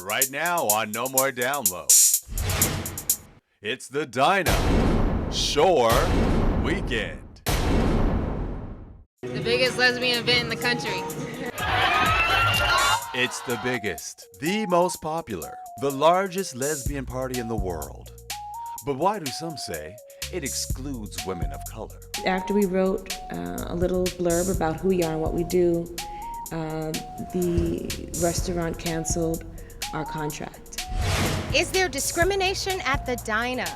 Right now on No More Down Low. It's the Dinah Shore Weekend. The biggest lesbian event in the country. It's the biggest, the most popular, the largest lesbian party in the world. But why do some say it excludes women of color? After we wrote a little blurb about who we are and what we do, the restaurant canceled our contract. Is there discrimination at the Dinah?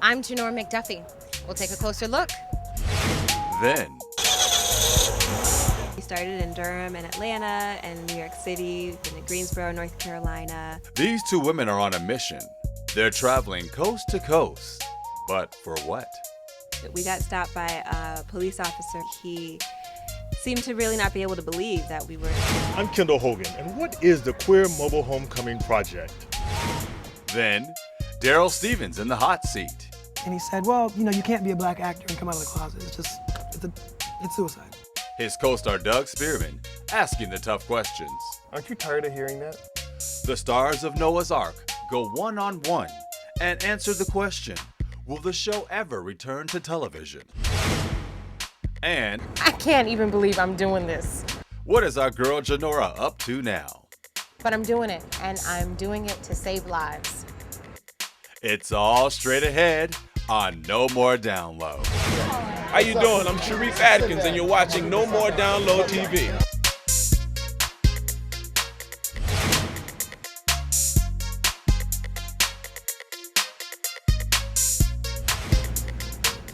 I'm Janora McDuffie. We'll take a closer look. Then, We started in Durham and Atlanta and New York City, and in Greensboro, North Carolina. these two women are on a mission. They're traveling coast to coast. But for what? We got stopped by a police officer. He seemed to really not be able to believe that we were. I'm Kendall Hogan, and what is the Queer Mobile Homecoming Project? Then, Daryl Stevens in the hot seat. And he said, well, you know, you can't be a black actor and come out of the closet. It's suicide. His co-star Doug Spearman asking the tough questions. Aren't you tired of hearing that? The stars of Noah's Ark go one-on-one and answer the question, will the show ever return to television? And I can't even believe I'm doing this. what is our girl Janora up to now? But I'm doing it, and I'm doing it to save lives. It's all straight ahead on No More Down Low. How you doing? I'm Sharif Atkins, and you're watching NoMoreDownLow.TV.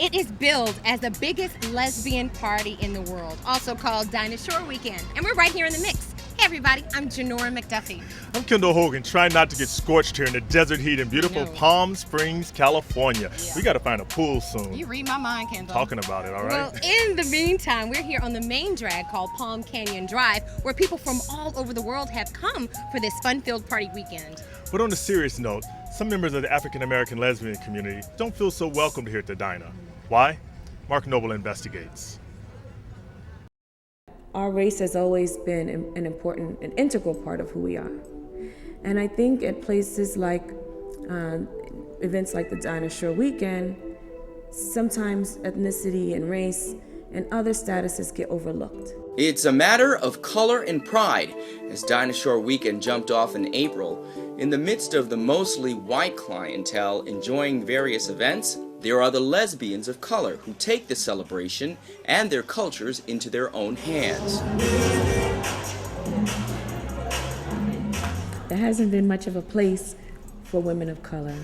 It is billed as the biggest lesbian party in the world, also called Dinah Shore Weekend. And we're right here in the mix. Hey everybody, I'm Janora McDuffie. I'm Kendall Hogan, trying not to get scorched here in the desert heat in beautiful Palm Springs, California. We got to find a pool soon. You read my mind, Kendall. Talking about it, all right? Well, in the meantime, we're here on the main drag called Palm Canyon Drive, where people from all over the world have come for this fun-filled party weekend. But on a serious note, some members of the African-American lesbian community don't feel so welcomed here at the Dinah. Why? Mark Noble investigates. Our race has always been an important and integral part of who we are. And I think at places like events like the Dinah Shore Weekend, sometimes ethnicity and race and other statuses get overlooked. It's a matter of color and pride as Dinah Shore Weekend jumped off in April. In the midst of the mostly white clientele enjoying various events, there are the lesbians of color who take the celebration and their cultures into their own hands. There hasn't been much of a place for women of color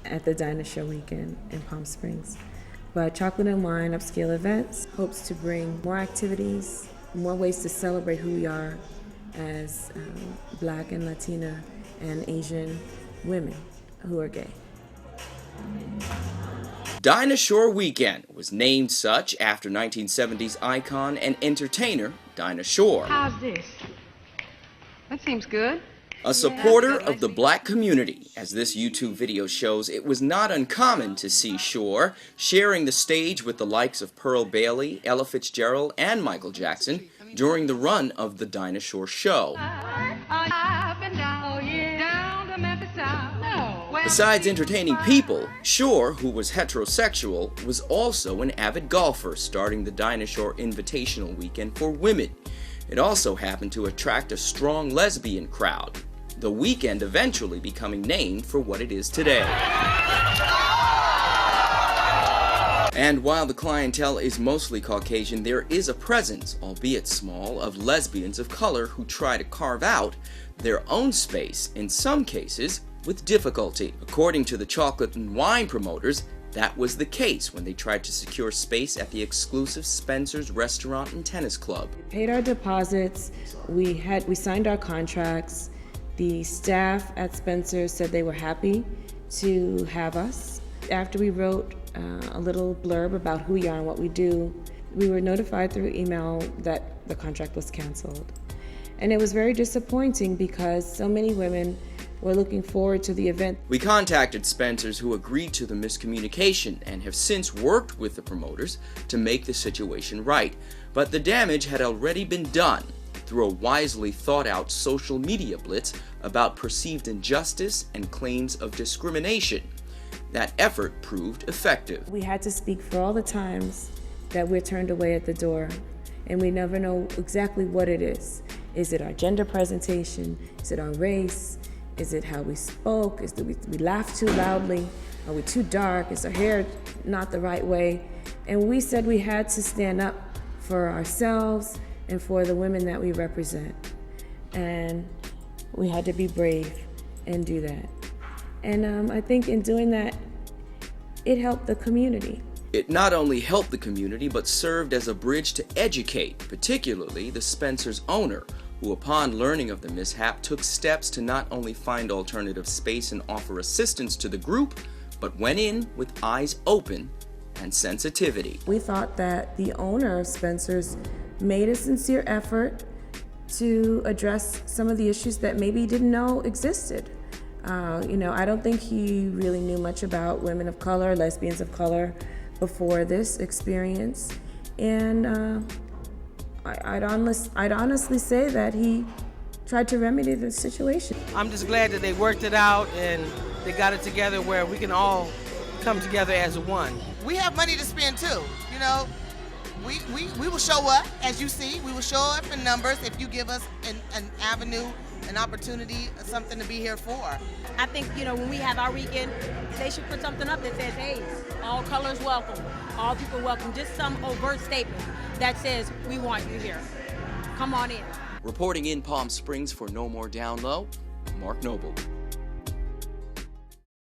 at the Dinah Shore Weekend in Palm Springs. But Chocolate and Wine Upscale Events hopes to bring more activities, more ways to celebrate who we are as Black and Latina and Asian women who are gay. Dinah Shore Weekend was named such after 1970s icon and entertainer Dinah Shore. How's this? That seems good. A supporter of the black community, as this YouTube video shows, it was not uncommon to see Shore sharing the stage with the likes of Pearl Bailey, Ella Fitzgerald, and Michael Jackson during the run of the Dinah Shore show. Besides entertaining people, Shore, who was heterosexual, was also an avid golfer, starting the Dinah Shore Invitational Weekend for women. It also happened to attract a strong lesbian crowd, the weekend eventually becoming named for what it is today. And while the clientele is mostly Caucasian, there is a presence, albeit small, of lesbians of color who try to carve out their own space, in some cases with difficulty. According to the chocolate and wine promoters, that was the case when they tried to secure space at the exclusive Spencer's Restaurant and Tennis Club. We paid our deposits, we signed our contracts. The staff at Spencer's said they were happy to have us. After we wrote a little blurb about who we are and what we do, we were notified through email that the contract was canceled. And it was very disappointing because so many women were looking forward to the event. We contacted Spencer's, who agreed to the miscommunication and have since worked with the promoters to make the situation right. But the damage had already been done. through a wisely thought-out social media blitz about perceived injustice and claims of discrimination. That effort proved effective. We had to speak for all the times that we're turned away at the door, and we never know exactly what it is. Is it our gender presentation? Is it our race? Is it how we spoke? Is it we laugh too loudly? Are we too dark? Is our hair not the right way? And we said we had to stand up for ourselves and for the women that we represent. And we had to be brave and do that. And I think in doing that, it helped the community. It not only helped the community, but served as a bridge to educate, particularly the Spencer's owner, who upon learning of the mishap took steps to not only find alternative space and offer assistance to the group, but went in with eyes open and sensitivity. We thought that the owner of Spencer's made a sincere effort to address some of the issues that maybe he didn't know existed. I don't think he really knew much about women of color, lesbians of color, before this experience. And I'd honestly say that he tried to remedy the situation. I'm just glad that they worked it out and they got it together where we can all come together as one. We have money to spend too, you know. We will show up, as you see. We will show up in numbers if you give us an avenue, an opportunity, something to be here for. I think, when we have our weekend, they should put something up that says, hey, all colors welcome, all people welcome. Just some overt statement that says, we want you here. Come on in. Reporting in Palm Springs for No More Down Low, Mark Noble.